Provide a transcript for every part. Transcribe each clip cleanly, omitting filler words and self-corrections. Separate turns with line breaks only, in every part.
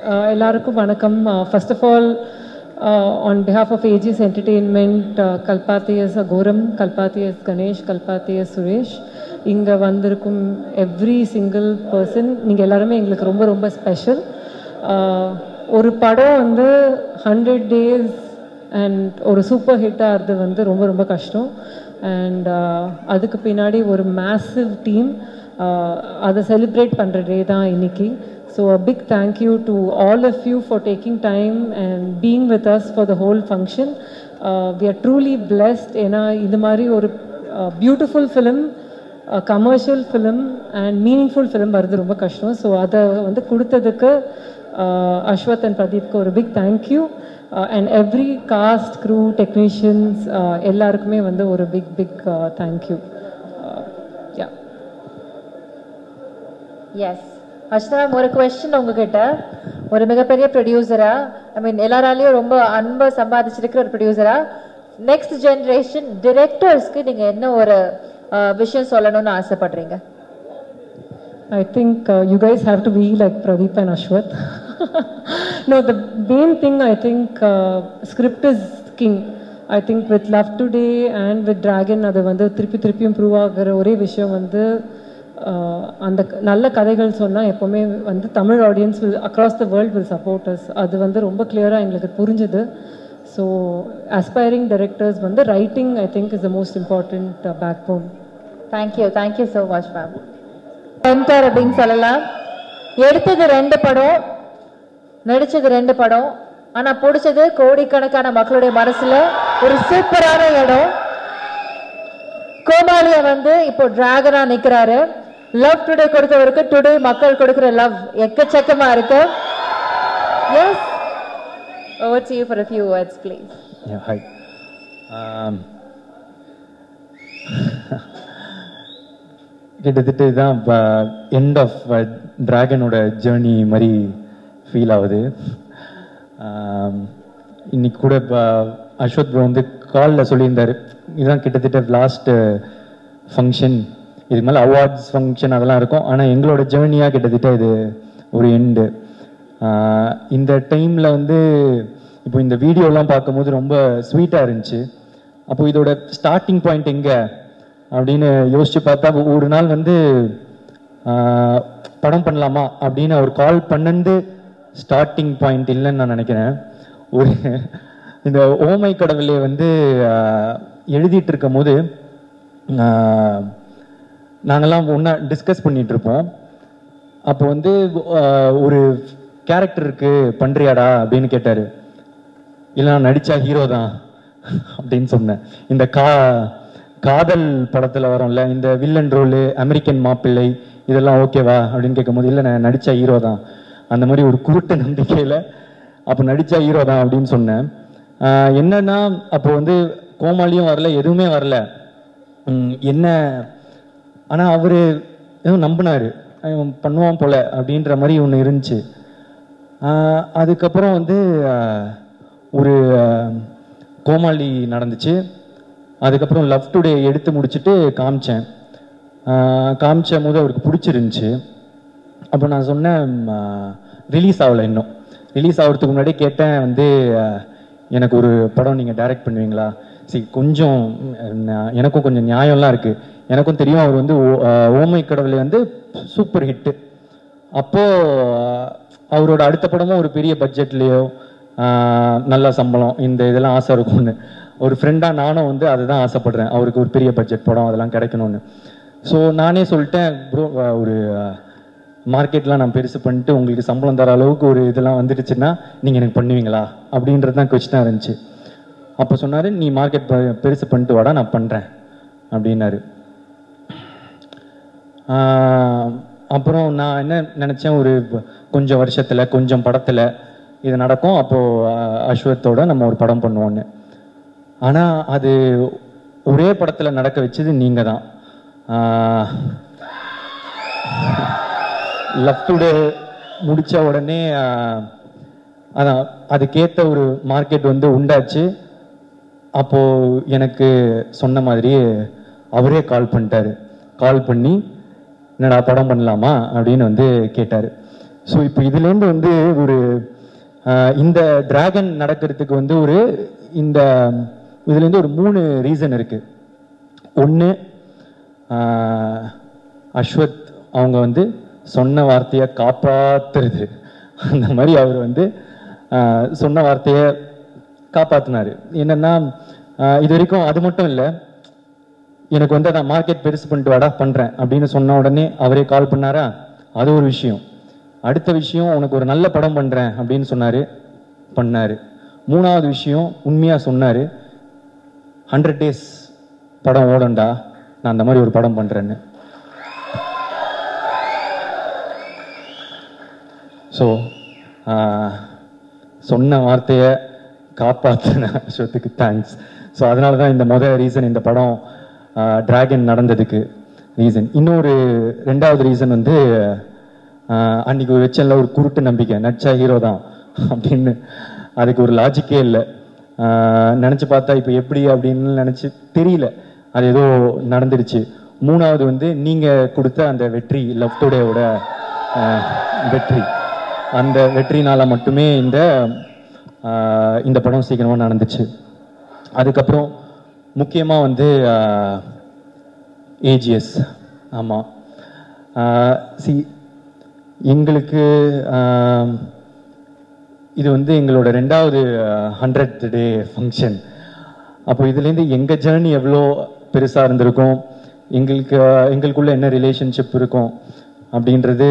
எல்லாருக்கும் வணக்கம். First of all, on behalf of Aegis Entertainment, Kalpathy as Agoram, Kalpathy as Ganesh, Kalpathy as Suresh, இங்கே வந்திருக்கும் every single person, நீங்கள் எல்லாருமே எங்களுக்கு ரொம்ப ரொம்ப ஸ்பெஷல். ஒரு படம் வந்து 100 days அண்ட் ஒரு சூப்பர் ஹிட்டாக இருது வந்து ரொம்ப ரொம்ப கஷ்டம். அண்ட் அதுக்கு பின்னாடி ஒரு மேசிவ் டீம் அதை செலிப்ரேட் பண்ணுற டே தான் இன்னைக்கு. So a big thank you to all of you for taking time and being with us for the whole function. We are truly blessed. ஏன்னா இது மாதிரி ஒரு beautiful film, commercial film and meaningful film வருது ரொம்ப கஷ்டம். So அதை வந்து கொடுத்ததுக்கு அஸ்வத் அண்ட் பிரதீப்க்கு ஒரு big thank you. And every cast, crew, technicians எல்லாருக்குமே வந்து ஒரு big big thank you. Yeah
yes Archana, ஒரு கொஸ்டின் உங்ககிட்ட. ஒரு மிகப்பெரிய ப்ரொடியூசரா, ஐ மீன் எல்லாராலையும் ரொம்ப அன்பை சம்பாதிச்சிருக்கிற ஒரு ப்ரொடியூசரா, நெக்ஸ்ட் ஜென்ரேஷன் டிரெக்டர்ஸ்க்கு நீங்க என்ன ஒரு விஷயம் சொல்லணும்னு ஆசைப்படுறீங்க?
I think you guys have to be like Pradeep and Ashwath. No, the main thing I think script is king. I think with Love Today and with Dragon அது வந்து திருப்பி இம்ப்ரூவ் ஆகிற ஒரே விஷயம் வந்து அந்த நல்ல கதைகள் சொன்னால் எப்போவுமே வந்து Tamil audience across the world will support us. அது வந்து ரொம்ப கிளியராக எங்களுக்கு புரிஞ்சுது. ஸோ அஸ்பைரிங் டைரக்டர்ஸ் வந்து writing I think is the most important backbone.
Thank you so much ma'am. Enter அப்படின்னு சொல்லலாம். எடுத்தது 2 படம், நடிச்சது 2 படம், ஆனால் பிடிச்சது கோடிக்கணக்கான மக்களுடைய மனசுல ஒரு சூப்பரான இடம். கோமாளியை வந்து இப்போ டிராகனா நிற்கிறாரு. லவ் டுடே கொடுத்தவருக்கு டுடே மக்கள் கொடுக்கிற லவ் எக்கச்சக்கமா இருக்கு. Yes, over to you for a few words please.
Yeah, hi. கிட்டத்தட்ட இதுதான் எண்ட் ஆஃப் டிராகனோட ஜேர்னி மாதிரி ஃபீல் ஆகுது. இன்னைக்கு கூட அஸ்வத் ப்ரோ வந்து காலில் சொல்லியிருந்தார், இதுதான் கிட்டத்தட்ட லாஸ்ட் ஃபங்க்ஷன், இதுக்கு மேலே அவார்ட்ஸ் ஃபங்க்ஷன் அதெல்லாம் இருக்கும், ஆனால் எங்களோட ஜேர்னியாக கிட்டத்தட்ட இது ஒரு எண்டு. இந்த டைமில் வந்து இப்போ இந்த வீடியோலாம் பார்க்கும்போது ரொம்ப ஸ்வீட்டாக இருந்துச்சு. அப்போது இதோட ஸ்டார்டிங் பாயிண்ட் எங்கே அப்படின்னு யோசித்து பார்த்தா, ஒரு நாள் வந்து படம் பண்ணலாமா அப்படின்னு அவர் கால் பண்ணது ஸ்டார்டிங் பாயிண்ட் இல்லைன்னு நான் நினைக்கிறேன். ஒரு இந்த ஓமை கடவுளே வந்து எழுதிட்டு இருக்கும் போது நாங்கள்லாம் ஒன்றா டிஸ்கஸ் பண்ணிட்டு இருப்போம். அப்போ வந்து ஒரு கேரக்டருக்கு பண்ணுறியாடா அப்படின்னு கேட்டார். இல்லை நான் நடித்தா ஹீரோ தான் அப்படின்னு சொன்னேன். இந்த காதல் படத்தில் வரோம்ல இந்த வில்லன் ரோலு, அமெரிக்கன் மாப்பிள்ளை, இதெல்லாம் ஓகேவா அப்படின்னு கேட்கும்போது, இல்லை நான் நடித்தா ஹீரோ தான், அந்த மாதிரி ஒரு குருட்டு நம்பிக்கையில் அப்போ நடித்தா ஹீரோ தான் அப்படின்னு சொன்னேன். என்னன்னா அப்போ வந்து கோமாளியும் வரல, எதுவுமே வரல என்ன, ஆனால் அவர் எதுவும் நம்பினார், பண்ணுவான் போல அப்படின்ற மாதிரி ஒன்று இருந்துச்சு. அதுக்கப்புறம் வந்து ஒரு கோமாளி நடந்துச்சு. அதுக்கப்புறம் லவ் டுடே எடுத்து முடிச்சுட்டு காமிச்ச போது அவருக்கு பிடிச்சிருந்துச்சு. அப்போ நான் சொன்னேன், ரிலீஸ் ஆகலை, இன்னும் ரிலீஸ் ஆகிறதுக்கு முன்னாடி கேட்டேன் வந்து எனக்கு ஒரு படம் நீங்கள் டைரக்ட் பண்ணுவீங்களா? சரி, கொஞ்சம் எனக்கும் கொஞ்சம் நியாயம்லாம் இருக்குது, எனக்கும் தெரியும் அவர் வந்து ஓமை கடவுளை வந்து சூப்பர் ஹிட்டு. அப்போது அவரோட அடுத்த படமும் ஒரு பெரிய பட்ஜெட்லேயோ நல்ல சம்பளம் இந்த இதெல்லாம் ஆசை இருக்கும்னு, ஒரு ஃப்ரெண்டாக நானும் வந்து அதை தான் ஆசைப்படுறேன், அவருக்கு ஒரு பெரிய பட்ஜெட் படம் அதெல்லாம் கிடைக்கணும்னு. ஸோ நானே சொல்லிட்டேன், ப்ரோ ஒரு மார்க்கெட்லாம் நான் பெருசு பண்ணிட்டு உங்களுக்கு சம்பளம் தர அளவுக்கு ஒரு இதெல்லாம் வந்துடுச்சுன்னா நீங்கள் எனக்கு பண்ணுவீங்களா அப்படின்றது தான் கொஸ்டினாக இருந்துச்சு. அப்போ சொன்னார், நீ மார்க்கெட் பெருசு பண்ணிட்டு வாடா, நான் பண்ணுறேன் அப்படின்னாரு. அப்புறம் நான் என்ன நினச்சேன், ஒரு கொஞ்சம் வருஷத்தில் கொஞ்சம் படத்தில் இது நடக்கும், அப்போது அஸ்வத்தோட நம்ம ஒரு படம் பண்ணுவோன்னு. ஆனால் அது ஒரே படத்தில் நடக்க வச்சது நீங்கள் தான். லவ் டுடே முடித்த உடனே அதான் அதுக்கேற்ற ஒரு மார்க்கெட் வந்து உண்டாச்சு. அப்போது எனக்கு சொன்ன மாதிரி அவரே கால் பண்ணிட்டாரு. கால் பண்ணி என்னடா படம் பண்ணலாமா அப்படின்னு வந்து கேட்டார். ஸோ இப்போ இதுலேருந்து வந்து ஒரு இந்த டிராகன் நடக்கிறதுக்கு வந்து ஒரு இந்த இதுலேருந்து ஒரு 3 ரீசன் இருக்குது. ஒன்று, அஸ்வத் அவங்க வந்து சொன்ன வார்த்தையை காப்பாற்றுறது. அந்த மாதிரி அவர் வந்து சொன்ன வார்த்தையை காப்பாற்றினார். என்னென்னா இது வரைக்கும் அது மட்டும் இல்லை, எனக்கு வந்து நான் மார்க்கெட் பெருசு பண்ணிட்டு வாடா பண்ணுறேன் அப்படின்னு சொன்ன உடனே அவரே கால் பண்ணாரா, அது ஒரு விஷயம். அடுத்த விஷயம், உனக்கு ஒரு நல்ல படம் பண்ணுறேன் அப்படின்னு சொன்னார், பண்ணார். 3வது விஷயம், உண்மையாக சொன்னார், 100 days படம் ஓடண்டா, நான் அந்த மாதிரி ஒரு படம் பண்ணுறேன்னு. ஸோ சொன்ன வார்த்தையை காப்பாற்றின அஸ்வத்துக்கு தேங்க்ஸ். ஸோ அதனால தான் இந்த ரீசன் இந்த படம் டிராகன் நடந்ததுக்கு ரீசன். இன்னொரு 2வது ரீசன் வந்து அன்னைக்கு ஒரு வச்சல ஒரு குருட்டு நம்பிக்கை, நடிச்சா ஹீரோ தான் அப்படின்னு. அதுக்கு ஒரு லாஜிக்கே இல்லை. நினச்சி பார்த்தா இப்போ எப்படி அப்படின்னு நினச்சி தெரியல, அது ஏதோ நடந்துடுச்சு. 3வது வந்து நீங்கள் கொடுத்த அந்த வெற்றி, லவ் டுடேவோட வெற்றி, அந்த வெற்றினால மட்டுமே இந்த படம் சீக்கிரமாக நடந்துச்சு. அதுக்கப்புறம் முக்கியமாக வந்து ஏஜிஎஸ். ஆமாம், எங்களுக்கு இது வந்து எங்களோட 2வது 100th டே ஃபங்க்ஷன். அப்போ இதுலேருந்து எங்கள் ஜேர்னி எவ்வளோ பெருசாக இருந்திருக்கும், எங்களுக்குள்ள என்ன ரிலேஷன்ஷிப் இருக்கும் அப்படின்றது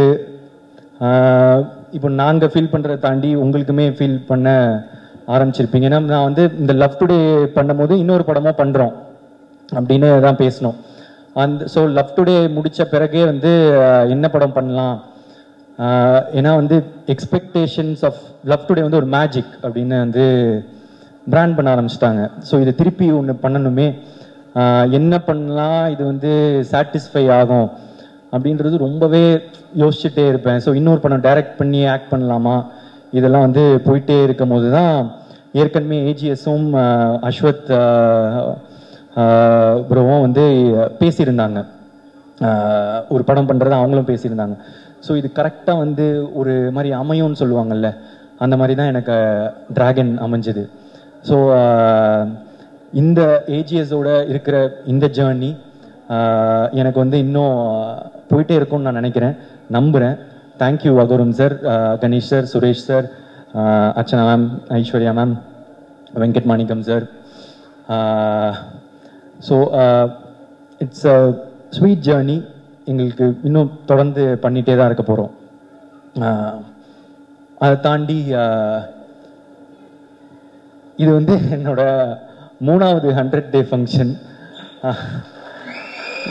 இப்போ நாங்கள் ஃபீல் பண்ணுறதை தாண்டி உங்களுக்குமே ஃபீல் பண்ண ஆரம்பிச்சிருப்பீங்க. ஏன்னா நான் வந்து இந்த லவ் டுடே பண்ணும்போது இன்னொரு படமாக பண்ணுறோம் அப்படின்னு தான் பேசினோம். ஸோ லவ் டுடே முடித்த பிறகே வந்து என்ன படம் பண்ணலாம், ஏன்னா வந்து எக்ஸ்பெக்டேஷன்ஸ் ஆஃப் லவ் டுடே வந்து ஒரு மேஜிக் அப்படின்னு வந்து பிராண்ட் பண்ண ஆரம்பிச்சிட்டாங்க. ஸோ இது திருப்பி ஒன்று பண்ணணுமே, என்ன பண்ணலாம், இது வந்து சாட்டிஸ்ஃபை ஆகும் அப்படின்றது ரொம்பவே யோசிச்சுட்டே இருப்பேன். ஸோ இன்னொரு படம் டைரக்ட் பண்ணி ஆக்ட் பண்ணலாமா, இதெல்லாம் வந்து போயிட்டே இருக்கும் போது தான் ஏற்கனவே ஏஜிஎஸும் அஸ்வத் ப்ரோவும் வந்து பேசியிருந்தாங்க, ஒரு படம் பண்ணுறது அவங்களும் பேசியிருந்தாங்க. ஸோ இது கரெக்டாக வந்து ஒரு மாதிரி அமையும்னு சொல்லுவாங்கல்ல, அந்த மாதிரி தான் எனக்கு டிராகன் அமைஞ்சது. ஸோ இந்த ஏஜிஎஸோட இருக்கிற இந்த ஜேர்னி எனக்கு வந்து இன்னும் போயிட்டே இருக்கும்னு நான் நினைக்கிறேன், நம்புகிறேன். Thank you Agoram sir, Ganesh sir, Suresh sir, Archana ma'am, Aishwarya ma'am, Venkat Manickam sir. So it's a sweet journey, எங்களுக்கு இன்னும் தொடர்ந்து பண்ணிகிட்டே தான் இருக்க போகிறோம். அதை தாண்டி இது வந்து என்னோட 3வது 100th டே ஃபங்க்ஷன்.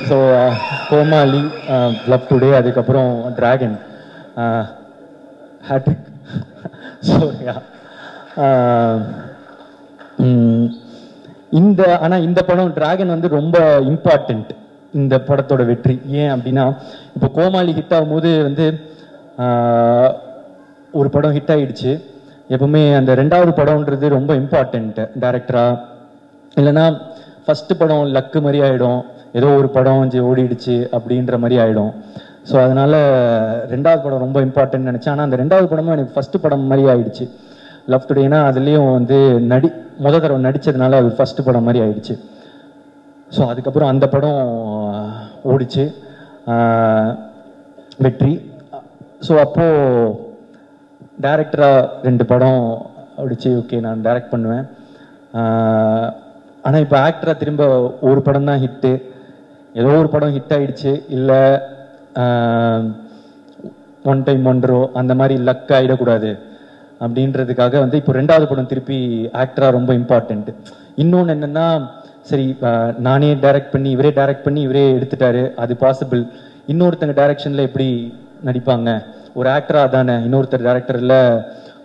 ஸோ கோமாளி, லவ் டுடே, அதுக்கப்புறம் டிராகன், ஹேட்ரிக். ஸோ ஆனால் இந்த படம் டிராகன் வந்து ரொம்ப இம்பார்ட்டண்ட் இந்த படத்தோட வெற்றி. ஏன் அப்படின்னா, இப்போ கோமாளி ஹிட் ஆகும்போது வந்து ஒரு படம் ஹிட் ஆகிடுச்சு, எப்பவுமே அந்த 2வது படம்ன்றது ரொம்ப இம்பார்ட்டண்ட் டைரக்டரா. இல்லைன்னா ஃபஸ்ட்டு படம் லக்கு மாதிரி ஆகிடும், ஏதோ ஒரு படம் ஓடிடுச்சு அப்படின்ற மாதிரி ஆகிடும். ஸோ அதனால் 2வது படம் ரொம்ப இம்பார்ட்டன்ட் நினச்சேன். ஆனால் அந்த 2வது படமும் எனக்கு ஃபஸ்ட்டு படம் மாதிரி ஆகிடுச்சு, லவ் டுடேனா அதுலேயும் வந்து முத தடவை நடித்ததுனால அது ஃபஸ்ட்டு படம் மாதிரி ஆகிடுச்சு. ஸோ அதுக்கப்புறம் அந்த படம் ஓடிச்சு, வெற்றி. ஸோ அப்போது டைரக்டராக 2 படம் ஓடிச்சு, ஓகே நான் டைரக்ட் பண்ணுவேன். ஆனால் இப்போ ஆக்டராக திரும்ப ஒரு படம் தான் ஹிட்டு, ஏதோ ஒரு படம் ஹிட் ஆகிடுச்சு, இல்லை ஒன் டைம் ஒன்றோ அந்த மாதிரி லக் ஆகிடக்கூடாது அப்படின்றதுக்காக வந்து இப்போ 2வது படம் திருப்பி ஆக்டராக ரொம்ப இம்பார்ட்டண்ட்டு. இன்னொன்று என்னென்னா, சரி நானே டைரக்ட் பண்ணி இவரே டைரக்ட் பண்ணி இவரே எடுத்துட்டாரு, அது பாசிபிள். இன்னொருத்தங்க டைரக்ஷனில் எப்படி நடிப்பாங்க, ஒரு ஆக்டராக தானே இன்னொருத்தர் டைரக்டரில்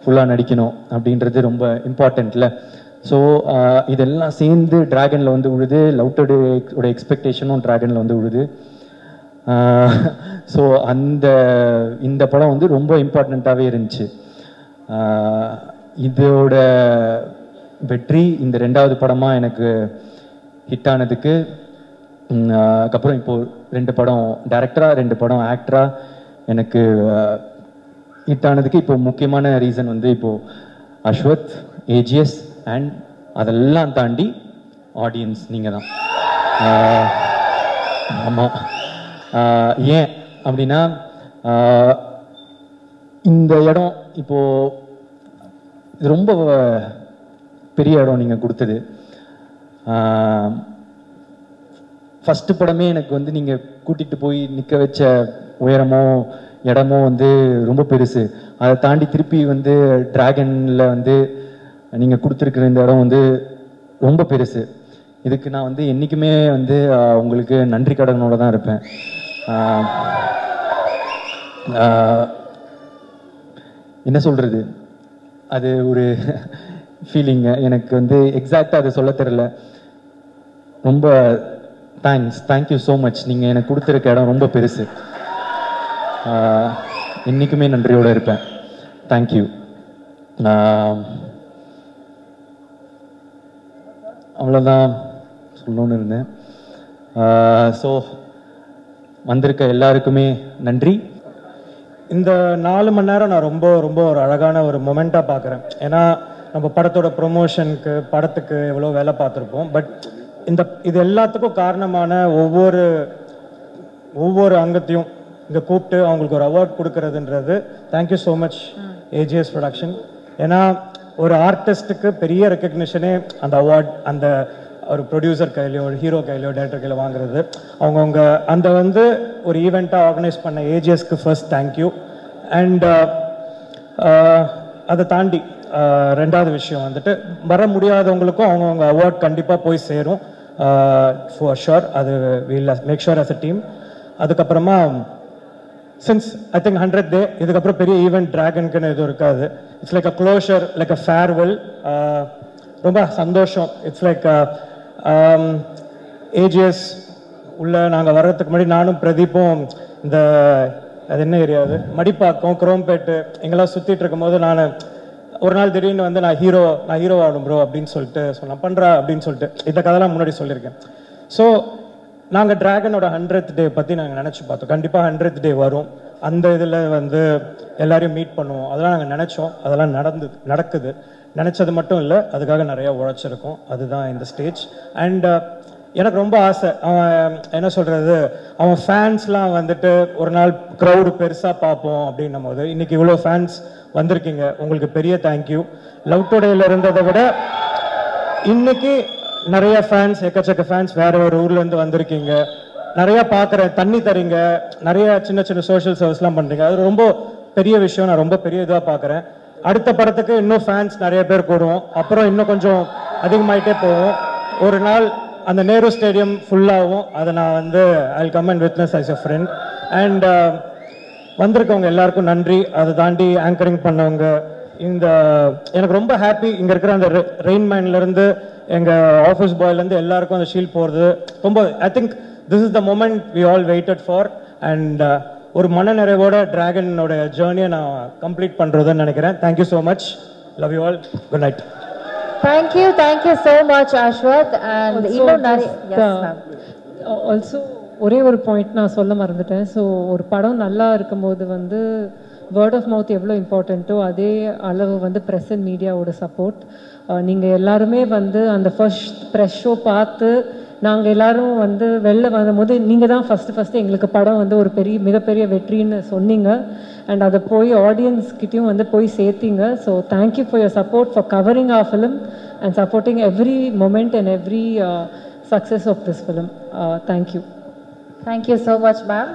ஃபுல்லாக நடிக்கணும் அப்படின்றது ரொம்ப இம்பார்ட்டண்ட்ல. ஸோ இதெல்லாம் சேர்ந்து டிராகனில் வந்து விழுது, லவ் டுடேயோட எக்ஸ்பெக்டேஷனும் டிராகனில் வந்து விழுது. ஸோ இந்த படம் வந்து ரொம்ப இம்பார்ட்டண்ட்டாகவே இருந்துச்சு. இதோட வெற்றி இந்த 2வது படமாக எனக்கு ஹிட் ஆனதுக்கு அதுக்கப்புறம் இப்போது 2 படம் டைரக்டராக 2 படம் ஆக்டராக எனக்கு ஹிட் ஆனதுக்கு இப்போ முக்கியமான ரீசன் வந்து இப்போது அஸ்வத், ஏஜிஎஸ் அண்ட் அதெல்லாம் தாண்டி ஆடியன்ஸ் நீங்கள் தான். ஆமாம். ஏன் அப்படின்னா இந்த இடம் இப்போது இது ரொம்ப பெரிய இடம் நீங்கள் கொடுத்தது. ஃபஸ்ட்டு படமே எனக்கு வந்து நீங்கள் கூட்டிகிட்டு போய் நிற்க வச்ச உயரமோ இடமோ வந்து ரொம்ப பெருசு. அதை தாண்டி திருப்பி வந்து டிராகனில் வந்து நீங்கள் கொடுத்துருக்குற இந்த இடம் வந்து ரொம்ப பெருசு. இதுக்கு நான் வந்து என்றைக்குமே வந்து உங்களுக்கு நன்றி கடனோட தான் இருப்பேன். என்ன சொல்கிறது, அது ஒரு ஃபீலிங்கு. எனக்கு வந்து எக்ஸாக்டாக அதை சொல்ல தெரில. ரொம்ப தேங்க்யூ ஸோ மச். நீங்கள் எனக்கு கொடுத்துருக்க இடம் ரொம்ப பெருசு. என்றைக்குமே நன்றியோடு இருப்பேன். தேங்க்யூ. அவ்வளோதான் சொல்லணும்னு இருந்தேன். ஸோ வந்திருக்க எல்லாருக்குமே நன்றி.
இந்த 4 மணி நேரம் நான் ரொம்ப ரொம்ப ஒரு அழகான ஒரு மொமெண்ட்டாக பார்க்குறேன். ஏன்னா நம்ம படத்தோட ப்ரொமோஷனுக்கு படத்துக்கு எவ்வளோ வேலை பார்த்துருப்போம். பட் இது எல்லாத்துக்கும் காரணமான ஒவ்வொரு அங்கத்தையும் இங்கே கூப்பிட்டு அவங்களுக்கு ஒரு அவார்ட் கொடுக்கறதுன்றது thank you so much AGS production. ஏன்னா ஒரு ஆர்டிஸ்ட்டுக்கு பெரிய ரெக்கக்னிஷனே அந்த அவார்ட் அந்த ஒரு ப்ரொடியூசர் கையிலையோ ஒரு ஹீரோ கையிலையோ டைரக்டர் கையில வாங்குறது. அவங்கவுங்க அந்த வந்து ஒரு ஈவெண்ட்டாக ஆர்கனைஸ் பண்ண ஏஜிஎஸ்க்கு ஃபர்ஸ்ட் தேங்க்யூ. அண்ட் அதை தாண்டி ரெண்டாவது விஷயம் வந்துட்டு வர முடியாதவங்களுக்கும் அவங்கவுங்க அவார்ட் கண்டிப்பாக போய் சேரும் ஃபார் ஷுர். அது will make sure as a team. அதுக்கப்புறமா since I think 100th day இதுக்கப்புறம் பெரிய ஈவெண்ட் டிராகனுக்குன்னு எதுவும் இருக்காது. It's like a closure, like a farewell. ரொம்ப சந்தோஷம். இட்ஸ் லைக் ஏஜிஎஸ் உள்ள நாங்கள் வர்றதுக்கு முன்னாடி நானும் பிரதீப்பும் இந்த அது என்ன ஏரியா அது மடிப்பாக்கம் குரோம்பேட்டு எங்கெல்லாம் சுற்றிட்டு இருக்கும்போது நான் ஒரு நாள் திடீர்னு வந்து நான் ஹீரோ ஆகணும் ப்ரோ அப்படின்னு சொல்லிட்டு சொன்னேன். பண்ணுறா அப்படின்னு சொல்லிட்டு இந்த கதைலாம் முன்னாடி சொல்லியிருக்கேன். ஸோ நாங்கள் டிராகனோட 100th day பற்றி நாங்கள் நினச்சி பார்த்தோம். கண்டிப்பாக 100th day வரும், அந்த இதில் வந்து எல்லாரையும் மீட் பண்ணுவோம், அதெல்லாம் நாங்கள் நினச்சோம். அதெல்லாம் நடக்குது. நினச்சது மட்டும் இல்லை, அதுக்காக நிறையா உழைச்சிருக்கோம். அதுதான் இந்த ஸ்டேஜ். அண்ட் எனக்கு ரொம்ப ஆசை, அவன் என்ன சொல்கிறது, அவன் ஃபேன்ஸ்லாம் வந்துட்டு ஒரு நாள் க்ரௌடு பெருசாக பார்ப்போம் அப்படின்னும் போது இன்றைக்கி இவ்வளோ ஃபேன்ஸ் வந்திருக்கீங்க, உங்களுக்கு பெரிய தேங்க்யூ. லவ் டுடேயில் இருந்ததை விட இன்னைக்கு நிறைய ஃபேன்ஸ், எக்கச்சக்க ஃபேன்ஸ் வேற ஒரு ஊர்லேருந்து வந்திருக்கீங்க. நிறையா பார்க்குறேன், தண்ணி தரீங்க, நிறைய சின்ன சின்ன சோஷியல் சர்வீஸ்லாம் பண்ணுறீங்க. அது ரொம்ப பெரிய விஷயம். நான் ரொம்ப பெரிய இதாக பார்க்குறேன். அடுத்த படத்துக்கு இன்னும் ஃபேன்ஸ் நிறைய பேர் கூடுவோம், அப்புறம் இன்னும் கொஞ்சம் அதிகமாயிட்டே போவோம். ஒரு நாள் அந்த நேரு ஸ்டேடியம் ஃபுல்லாகும். அதை நான் வந்து I come and witness as a friend. And வந்திருக்கவங்க எல்லாருக்கும் நன்றி. அதை தாண்டி ஆங்கரிங் பண்ணவங்க, இந்த எனக்கு ரொம்ப ஹாப்பி. இங்கே இருக்கிற அந்த ரெயின்மேன்லேருந்து எங்கள் ஆஃபீஸ் பாய்லேருந்து எல்லாருக்கும் அந்த ஷீல்ட் போகிறது ரொம்ப, I think this is the moment we all waited for. And ஒரு மன நிறைவோட டிராகனோட ஜேர்னியை நான் கம்ப்ளீட் பண்ணுறதுன்னு நினைக்கிறேன். Thank you so much. Love you all. Good night.
Thank you so much Ashwath. And
also ஒரே ஒரு பாயிண்ட் நான் சொல்ல மறந்துட்டேன். ஸோ ஒரு படம் நல்லா இருக்கும்போது வந்து வேர்ட் ஆஃப் மவுத் எவ்வளோ இம்பார்ட்டண்ட்டோ அதே அளவு வந்து ப்ரெஸ் அண்ட் மீடியாவோட சப்போர்ட். நீங்கள் எல்லாருமே வந்து அந்த ஃபர்ஸ்ட் ப்ரெஸ் ஷோ பார்த்து நாங்கள் எல்லாரும் வந்து வெளில வரும்போது நீங்கள் தான் ஃபஸ்ட்டு எங்களுக்கு படம் வந்து ஒரு மிகப்பெரிய வெற்றின்னு சொன்னீங்க. அண்ட் அதை போய் ஆடியன்ஸ்கிட்டையும் வந்து போய் சேர்த்தீங்க. So thank you for your support for covering our film and supporting every moment and every success of this film. Thank you.
Thank you so much ma'am.